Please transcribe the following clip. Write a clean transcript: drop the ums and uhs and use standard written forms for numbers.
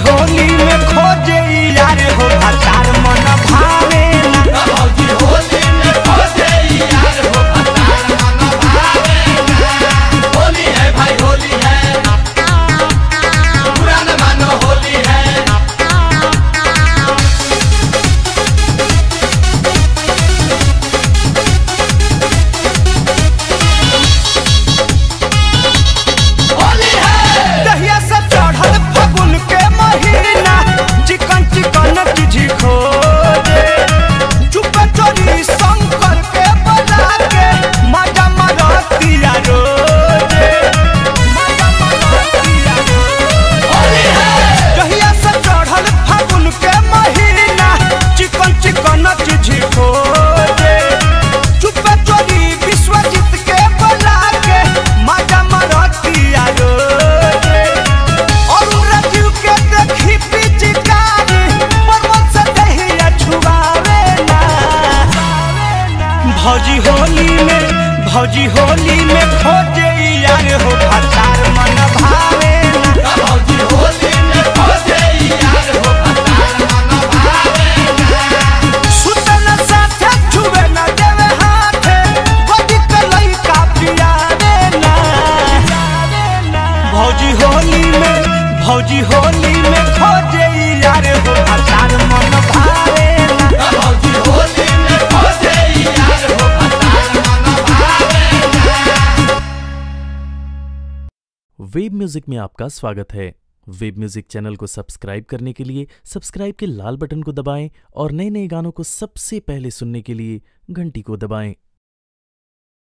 होली में खोजे यार हो भतार मन भावे ना। भौजी होली में खोजे यार हो भतार मन भावे ना। होली है भाई होली है, पुराना मानो होली है। भौजी होली में खोजे यार हो भतार मन भावे ना। भौजी होली में खोजे यार हो भतार मन भावे ना। सुतन साथे छुवे न देवे हाथे, गोदी के लइका पियावे ना। भौजी होली में खोजे यार हो भतार मन भावे ना। भौजी होली में खोजे यार हो भतार मन भावे। वेब म्यूजिक में आपका स्वागत है। वेब म्यूजिक चैनल को सब्सक्राइब करने के लिए सब्सक्राइब के लाल बटन को दबाएं और नए नए गानों को सबसे पहले सुनने के लिए घंटी को दबाएं।